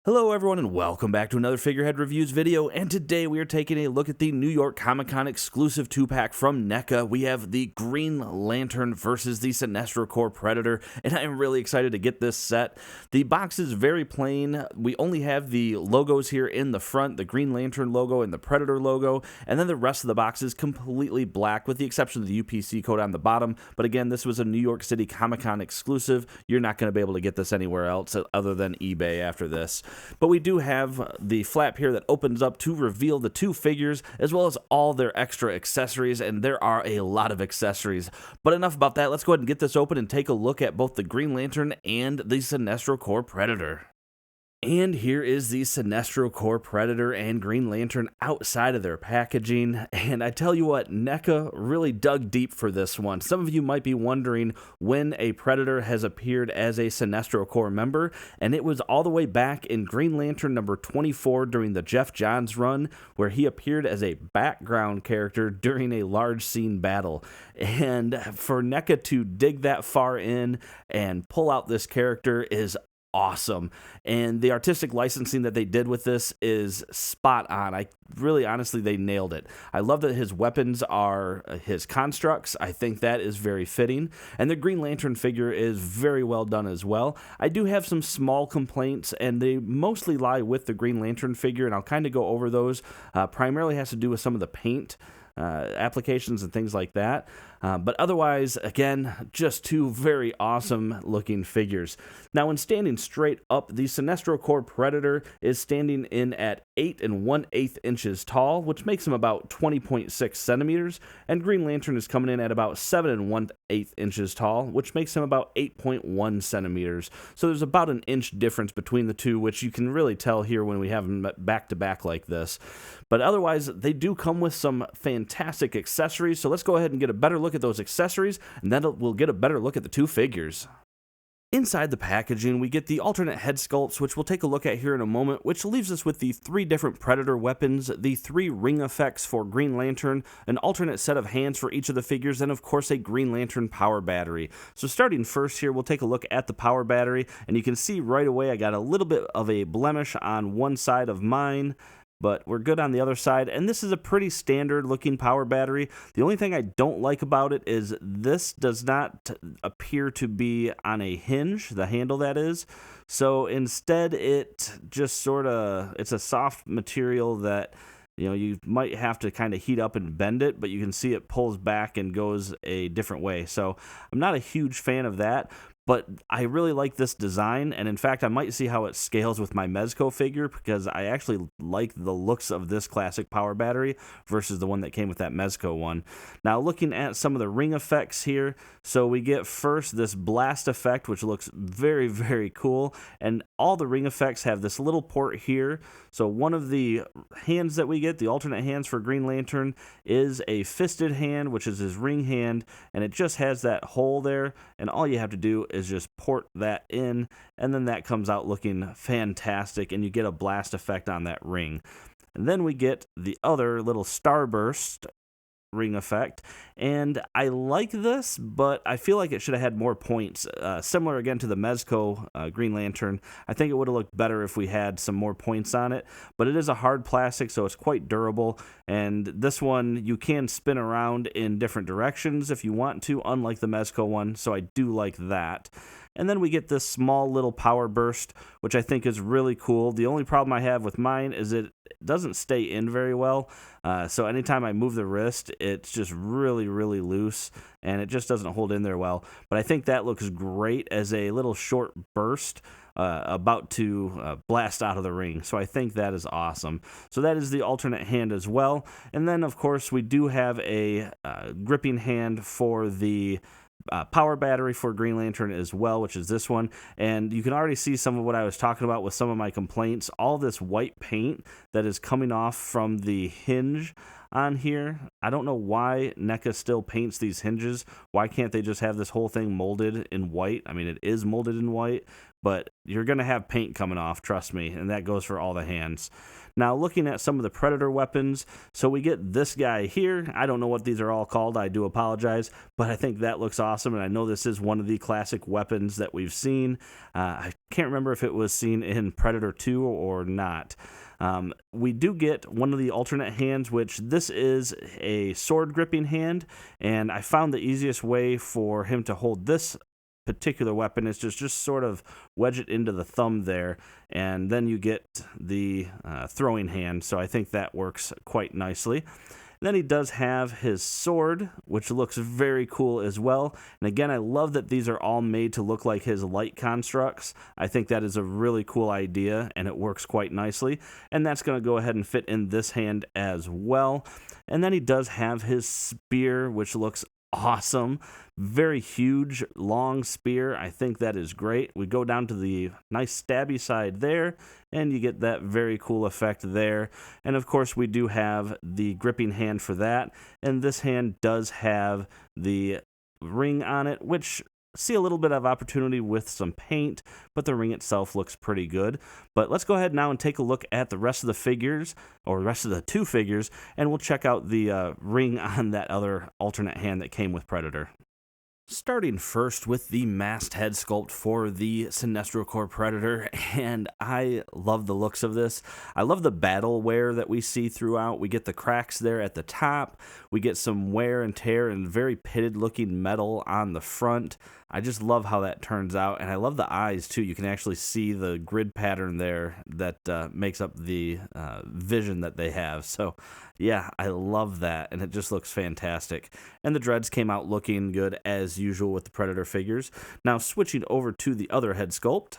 Hello everyone and welcome back to another Figurehead Reviews video, and today we are taking a look at the New York Comic Con exclusive 2-pack from NECA. We have the Green Lantern versus the Sinestro Corps Predator, and I am really excited to get this set. The box is very plain. We only have the logos here in the front, the Green Lantern logo and the Predator logo, and then the rest of the box is completely black with the exception of the UPC code on the bottom. But again, this was a New York City Comic Con exclusive. You're not going to be able to get this anywhere else other than eBay after this. But we do have the flap here that opens up to reveal the two figures, as well as all their extra accessories, and there are a lot of accessories. But enough about that, let's go ahead and get this open and take a look at both the Green Lantern and the Sinestro Corps Predator. And here is the Sinestro Corps Predator and Green Lantern outside of their packaging, and I tell you what, NECA really dug deep for this one. Some of you might be wondering when a Predator has appeared as a Sinestro Corps member, and it was all the way back in Green Lantern number 24 during the Jeff Johns run, where he appeared as a background character during a large scene battle. And for NECA to dig that far in and pull out this character is awesome, and the artistic licensing that they did with this is spot on. Honestly, they nailed it. I love that his weapons are his constructs. I think that is very fitting, and the Green Lantern figure is very well done as well. I do have some small complaints, and they mostly lie with the Green Lantern figure, and I'll kind of go over those. Primarily has to do with some of the paint applications and things like that. But otherwise, again, just two very awesome looking figures. Now, when standing straight up, the Sinestro Corps Predator is standing in at 8 1/8 inches tall, which makes him about 20.6 centimeters, and Green Lantern is coming in at about 7 1/8 inches tall, which makes him about 8.1 centimeters. So there's about an inch difference between the two, which you can really tell here when we have them back to back like this. But otherwise, they do come with some fantastic accessories, so let's go ahead and get a better look at those accessories, and then we'll get a better look at the two figures. Inside the packaging, we get the alternate head sculpts, which we'll take a look at here in a moment, which leaves us with the 3 different Predator weapons, the 3 ring effects for Green Lantern, an alternate set of hands for each of the figures, and of course a Green Lantern power battery. So starting first here, we'll take a look at the power battery, and you can see right away I got a little bit of a blemish on one side of mine, but we're good on the other side, and this is a pretty standard looking power battery. The only thing I don't like about it is this does not appear to be on a hinge, the handle that is. So instead it just it's a soft material that you might have to kind of heat up and bend it, but you can see it pulls back and goes a different way. So I'm not a huge fan of that, but I really like this design, and in fact, I might see how it scales with my Mezco figure, because I actually like the looks of this classic power battery versus the one that came with that Mezco one. Now, looking at some of the ring effects here, so we get first this blast effect, which looks very, very cool, and all the ring effects have this little port here. So one of the hands that we get, the alternate hands for Green Lantern, is a fisted hand, which is his ring hand, and it just has that hole there, and all you have to do is just port that in, and then that comes out looking fantastic, and you get a blast effect on that ring. And then we get the other little starburst ring effect, and I like this, but I feel like it should have had more points. Similar again to the Mezco Green Lantern, I think it would have looked better if we had some more points on it, but it is a hard plastic, so it's quite durable, and this one you can spin around in different directions if you want to, unlike the Mezco one, so I do like that. And then we get this small little power burst, which I think is really cool. The only problem I have with mine is it doesn't stay in very well. So anytime I move the wrist, it's just really, really loose, and it just doesn't hold in there well. But I think that looks great as a little short burst about to blast out of the ring. So I think that is awesome. So that is the alternate hand as well. And then, of course, we do have a gripping hand for the power battery for Green Lantern as well, which is this one, and you can already see some of what I was talking about with some of my complaints. All this white paint that is coming off from the hinge on here, I don't know why NECA still paints these hinges. Why can't they just have this whole thing molded in white? I mean, it is molded in white, but you're going to have paint coming off, trust me, and that goes for all the hands. Now, looking at some of the Predator weapons, so we get this guy here. I don't know what these are all called. I do apologize, but I think that looks awesome, and I know this is one of the classic weapons that we've seen. I can't remember if it was seen in Predator 2 or not. We do get one of the alternate hands, which this is a sword gripping hand, and I found the easiest way for him to hold this particular weapon is just sort of wedge it into the thumb there, and then you get the throwing hand, so I think that works quite nicely. Then he does have his sword, which looks very cool as well. And again, I love that these are all made to look like his light constructs. I think that is a really cool idea, and it works quite nicely. And that's going to go ahead and fit in this hand as well. And then he does have his spear, which looks awesome. Very huge, long spear. I think that is great. We go down to the nice stabby side there, and you get that very cool effect there. And of course, we do have the gripping hand for that. And this hand does have the ring on it, which see a little bit of opportunity with some paint, but the ring itself looks pretty good. But let's go ahead now and take a look at the rest of the figures, or the rest of the two figures, and we'll check out the ring on that other alternate hand that came with Predator. Starting first with the masked head sculpt for the Sinestro Corps Predator, and I love the looks of this. I love the battle wear that we see throughout. We get the cracks there at the top. We get some wear and tear and very pitted looking metal on the front. I just love how that turns out, and I love the eyes too. You can actually see the grid pattern there that makes up the vision that they have. So yeah, I love that, and it just looks fantastic. And the dreads came out looking good as usual with the Predator figures. Now switching over to the other head sculpt,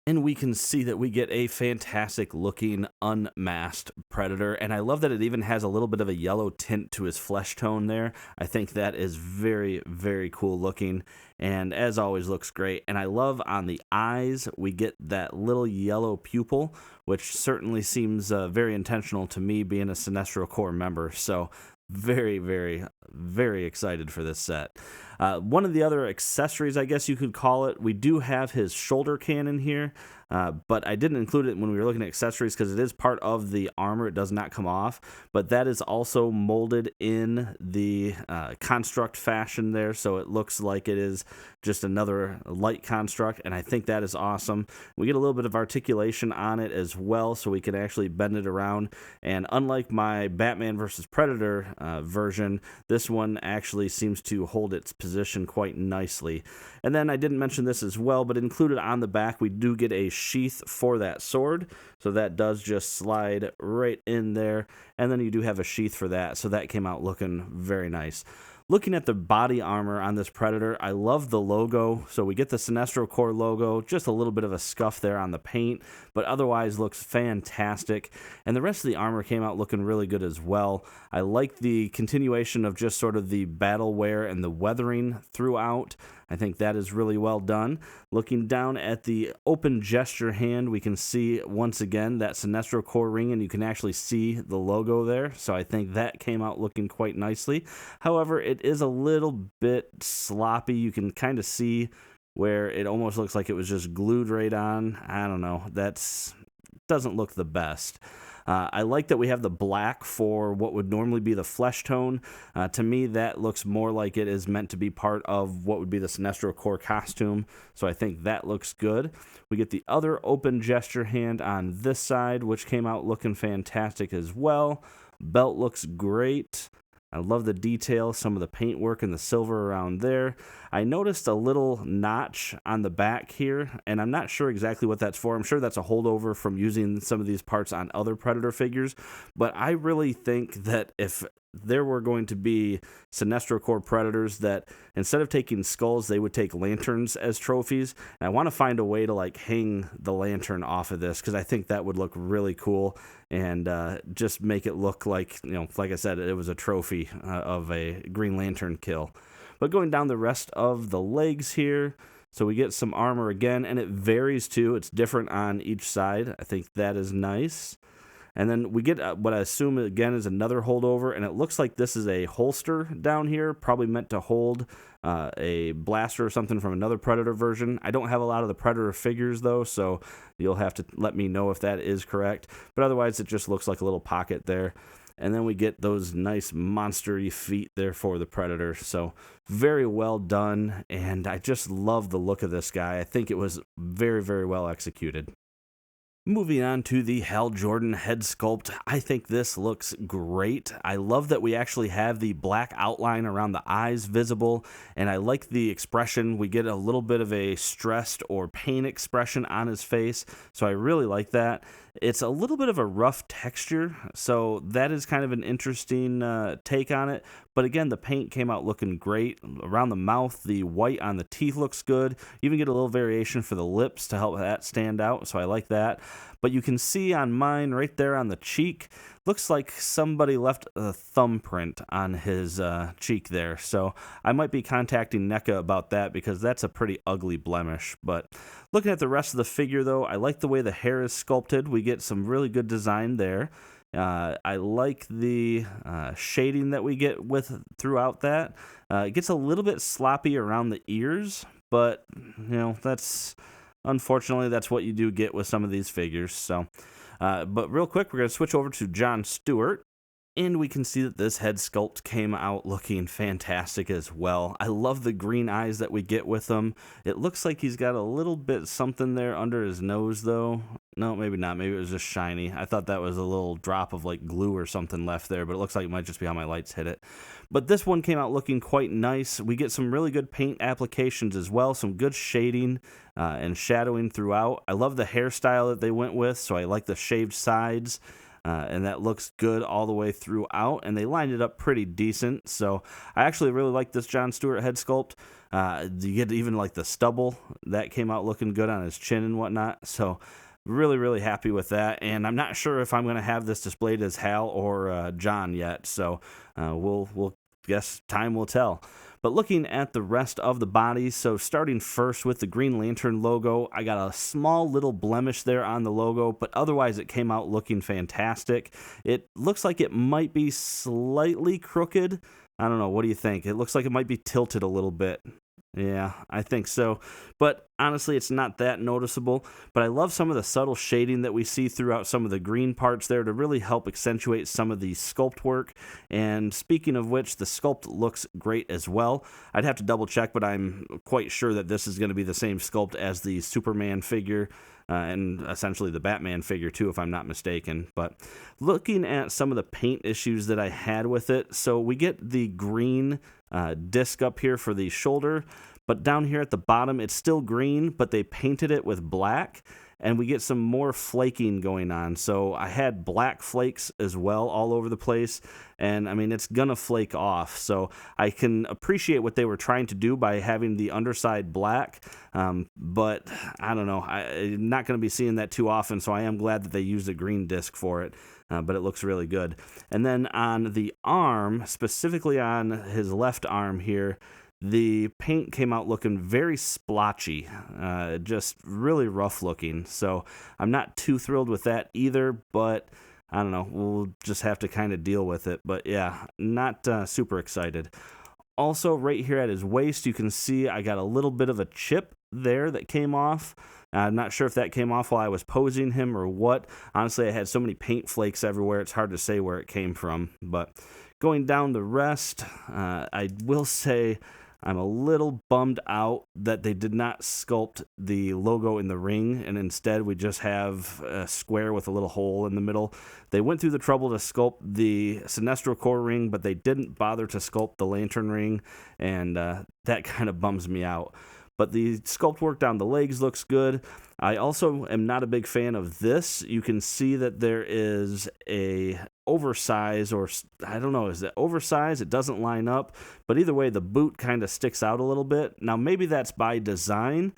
and we can see that we get a fantastic looking unmasked Predator, and I love that it even has a little bit of a yellow tint to his flesh tone there. I think that is very, very cool looking, and as always looks great. And I love on the eyes we get that little yellow pupil, which certainly seems very intentional to me being a Sinestro Corps member. So very, very, very excited for this set. One of the other accessories, I guess you could call it, we do have his shoulder cannon here, but I didn't include it when we were looking at accessories because it is part of the armor. It does not come off, but that is also molded in the construct fashion there, so it looks like it is just another light construct, and I think that is awesome. We get a little bit of articulation on it as well, so we can actually bend it around, and unlike my Batman vs. Predator version, this one actually seems to hold its position quite nicely. And then I didn't mention this as well, but included on the back we do get a sheath for that sword, so that does just slide right in there, and then you do have a sheath for that, so that came out looking very nice. Looking at the body armor on this Predator, I love the logo. So we get the Sinestro Corps logo, just a little bit of a scuff there on the paint, but otherwise looks fantastic. And the rest of the armor came out looking really good as well. I like the continuation of just sort of the battle wear and the weathering throughout. I think that is really well done. Looking down at the open gesture hand, we can see once again that Sinestro Corps ring, and you can actually see the logo there. So I think that came out looking quite nicely. However, it is a little bit sloppy. You can kind of see where it almost looks like it was just glued right on. I don't know. That's doesn't look the best. I like that we have the black for what would normally be the flesh tone. To me, that looks more like it is meant to be part of what would be the Sinestro Corps costume, so I think that looks good. We get the other open gesture hand on this side, which came out looking fantastic as well. Belt looks great. I love the detail, some of the paintwork and the silver around there. I noticed a little notch on the back here, and I'm not sure exactly what that's for. I'm sure that's a holdover from using some of these parts on other Predator figures, but I really think that if there were going to be Sinestro Corps Predators that instead of taking skulls, they would take lanterns as trophies. And I want to find a way to like hang the lantern off of this because I think that would look really cool and just make it look like, you know, like I said, it was a trophy of a Green Lantern kill. But going down the rest of the legs here, so we get some armor again, and it varies too. It's different on each side. I think that is nice. And then we get what I assume again is another holdover, and it looks like this is a holster down here, probably meant to hold a blaster or something from another Predator version. I don't have a lot of the Predator figures though, so you'll have to let me know if that is correct. But otherwise, it just looks like a little pocket there. And then we get those nice monster-y feet there for the Predator. So very well done, and I just love the look of this guy. I think it was very, very well executed. Moving on to the Hal Jordan head sculpt, I think this looks great. I love that we actually have the black outline around the eyes visible, and I like the expression. We get a little bit of a stressed or pain expression on his face, so I really like that. It's a little bit of a rough texture, so that is kind of an interesting take on it. But again, the paint came out looking great. Around the mouth, the white on the teeth looks good. You even get a little variation for the lips to help that stand out, so I like that. But you can see on mine right there on the cheek, looks like somebody left a thumbprint on his cheek there. So I might be contacting NECA about that because that's a pretty ugly blemish. But looking at the rest of the figure though, I like the way the hair is sculpted. We get some really good design there. I like the shading that we get with throughout that. It gets a little bit sloppy around the ears, but unfortunately that's what you do get with some of these figures. So, but real quick, we're going to switch over to John Stewart. And we can see that this head sculpt came out looking fantastic as well. I love the green eyes that we get with him. It looks like he's got a little bit something there under his nose, though. No, maybe not. Maybe it was just shiny. I thought that was a little drop of like glue or something left there, but it looks like it might just be how my lights hit it. But this one came out looking quite nice. We get some really good paint applications as well, some good shading and shadowing throughout. I love the hairstyle that they went with, so I like the shaved sides. And that looks good all the way throughout, and they lined it up pretty decent. So I actually really like this John Stewart head sculpt. You get even like the stubble that came out looking good on his chin and whatnot. So really, really happy with that. And I'm not sure if I'm going to have this displayed as Hal or John yet. So we'll guess time will tell. But looking at the rest of the body, so starting first with the Green Lantern logo, I got a small little blemish there on the logo, but otherwise it came out looking fantastic. It looks like it might be slightly crooked. I don't know, what do you think? It looks like it might be tilted a little bit. Yeah, I think so. But honestly, it's not that noticeable. But I love some of the subtle shading that we see throughout some of the green parts there to really help accentuate some of the sculpt work. And speaking of which, the sculpt looks great as well. I'd have to double check, but I'm quite sure that this is going to be the same sculpt as the Superman figure. And essentially the Batman figure too, if I'm not mistaken. But looking at some of the paint issues that I had with it, so we get the green disc up here for the shoulder, but down here at the bottom it's still green, but they painted it with black, and we get some more flaking going on. So I had black flakes as well all over the place, and I mean, it's gonna flake off. So I can appreciate what they were trying to do by having the underside black, but I don't know, I'm not gonna be seeing that too often, so I am glad that they used a green disc for it. But it looks really good. And then on the arm, specifically on his left arm here, the paint came out looking very splotchy, just really rough looking. So I'm not too thrilled with that either, but I don't know, we'll just have to kind of deal with it. But yeah, not super excited. Also, right here at his waist, you can see I got a little bit of a chip there that came off. I'm not sure if that came off while I was posing him or what. Honestly, I had so many paint flakes everywhere, it's hard to say where it came from. But going down the rest, I will say I'm a little bummed out that they did not sculpt the logo in the ring, and instead we just have a square with a little hole in the middle. They went through the trouble to sculpt the Sinestro Corps ring, but they didn't bother to sculpt the Lantern ring, and that kind of bums me out. But the sculpt work down the legs looks good. I also am not a big fan of this. You can see that there is a oversize, or I don't know, is it oversize? It doesn't line up. But either way, the boot kind of sticks out a little bit. Now, maybe that's by design,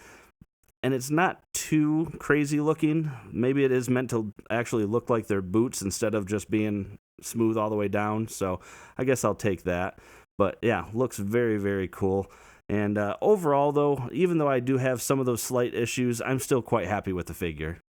and it's not too crazy looking. Maybe it is meant to actually look like they're boots instead of just being smooth all the way down. So I guess I'll take that. But yeah, looks very, very cool. And overall, though, even though I do have some of those slight issues, I'm still quite happy with the figure.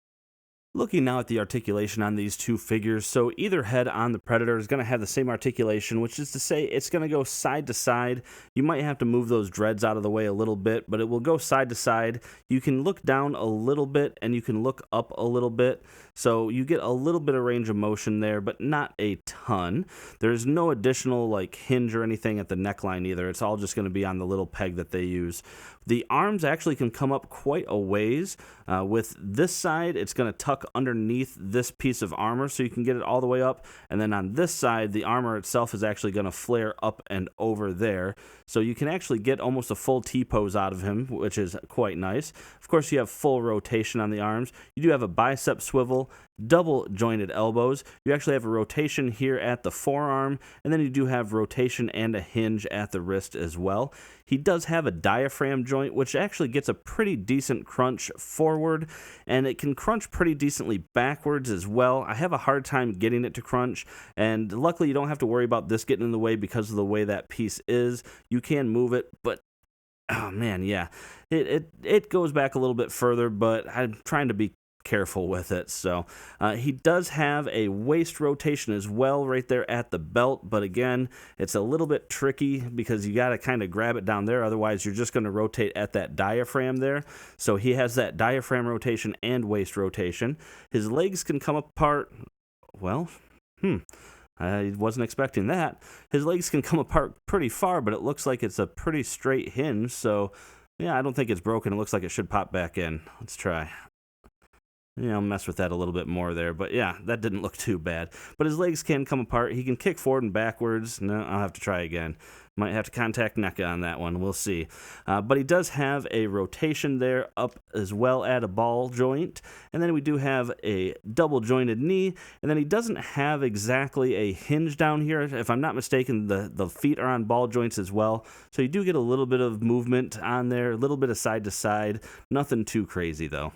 Looking now at the articulation on these two figures, so either head on the Predator is going to have the same articulation, which is to say it's going to go side to side. You might have to move those dreads out of the way a little bit, but it will go side to side. You can look down a little bit and you can look up a little bit, so you get a little bit of range of motion there, but not a ton. There's no additional like hinge or anything at the neckline either. It's all just going to be on the little peg that they use. The arms actually can come up quite a ways. With this side, it's going to tuck underneath this piece of armor so you can get it all the way up, and then on this side the armor itself is actually going to flare up and over there, so you can actually get almost a full T-pose out of him, which is quite nice. Of course, you have full rotation on the arms. You do have a bicep swivel, double jointed elbows. You actually have a rotation here at the forearm, and then you do have rotation and a hinge at the wrist as well. He does have a diaphragm joint, which actually gets a pretty decent crunch forward, and it can crunch pretty decently backwards as well. I have a hard time getting it to crunch, and luckily you don't have to worry about this getting in the way because of the way that piece is. You can move it, but oh man, yeah, it goes back a little bit further, but I'm trying to be careful with it. So he does have a waist rotation as well right there at the belt, but again, it's a little bit tricky because you got to kind of grab it down there, otherwise you're just going to rotate at that diaphragm there. So he has that diaphragm rotation and waist rotation. His legs can come apart, well, I wasn't expecting that. His legs can come apart pretty far, but it looks like it's a pretty straight hinge, so yeah, I don't think it's broken. It looks like it should pop back in. Let's try. Yeah, I'll mess with that a little bit more there, but yeah, that didn't look too bad. But his legs can come apart. He can kick forward and backwards. No, I'll have to try again. Might have to contact NECA on that one. We'll see. But he does have a rotation there up as well at a ball joint. And then we do have a double jointed knee. And then he doesn't have exactly a hinge down here. If I'm not mistaken, the feet are on ball joints as well. So you do get a little bit of movement on there, a little bit of side to side. Nothing too crazy though.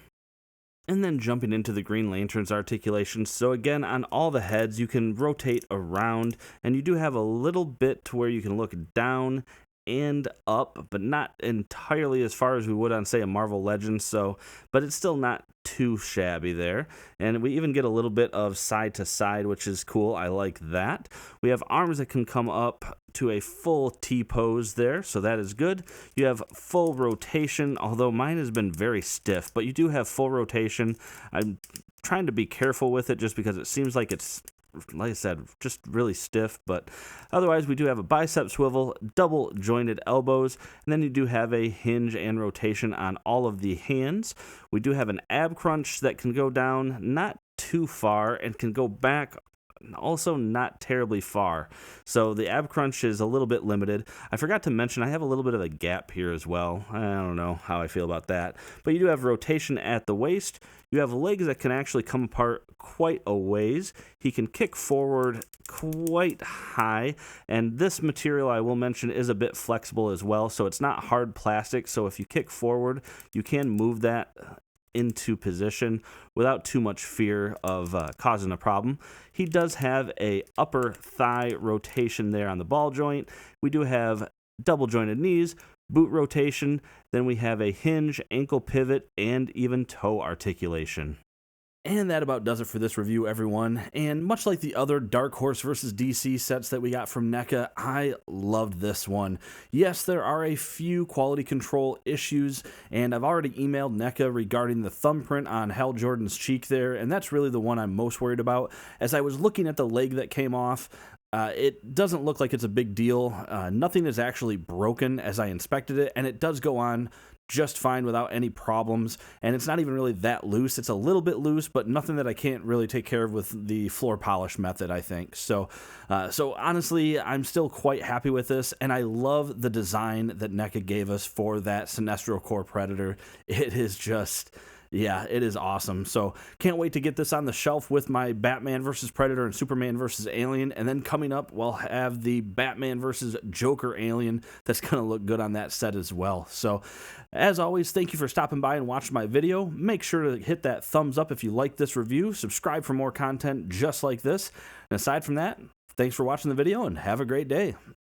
And then jumping into the Green Lantern's articulation. So again, on all the heads, you can rotate around, and you do have a little bit to where you can look down and up, but not entirely as far as we would on, say, a Marvel Legends, so, but it's still not too shabby there. And we even get a little bit of side to side, which is cool. I like that. We have arms that can come up to a full T-pose there, so that is good. You have full rotation, although mine has been very stiff, but you do have full rotation. I'm trying to be careful with it just because it seems like it's, like I said, just really stiff, but otherwise we do have a bicep swivel, double jointed elbows, and then you do have a hinge and rotation on all of the hands. We do have an ab crunch that can go down not too far and can go back also not terribly far. So the ab crunch is a little bit limited. I forgot to mention I have a little bit of a gap here as well. I don't know how I feel about that. But you do have rotation at the waist. You have legs that can actually come apart quite a ways. He can kick forward quite high, and this material I will mention is a bit flexible as well, so it's not hard plastic, so if you kick forward you can move that into position without too much fear of causing a problem. He does have a upper thigh rotation there on the ball joint. We do have double jointed knees, boot rotation, then we have a hinge, ankle pivot, and even toe articulation. And that about does it for this review, everyone. And much like the other Dark Horse vs. DC sets that we got from NECA, I loved this one. Yes, there are a few quality control issues, and I've already emailed NECA regarding the thumbprint on Hal Jordan's cheek there, and that's really the one I'm most worried about. As I was looking at the leg that came off, it doesn't look like it's a big deal. Nothing is actually broken as I inspected it, and it does go on just fine without any problems, and it's not even really that loose. It's a little bit loose, but nothing that I can't really take care of with the floor polish method, I think. So honestly, I'm still quite happy with this, and I love the design that NECA gave us for that Sinestro Corps Predator. It is just, yeah, it is awesome. So can't wait to get this on the shelf with my Batman vs. Predator and Superman vs. Alien. And then coming up, we'll have the Batman vs. Joker Alien that's going to look good on that set as well. So as always, thank you for stopping by and watching my video. Make sure to hit that thumbs up if you like this review. Subscribe for more content just like this. And aside from that, thanks for watching the video and have a great day.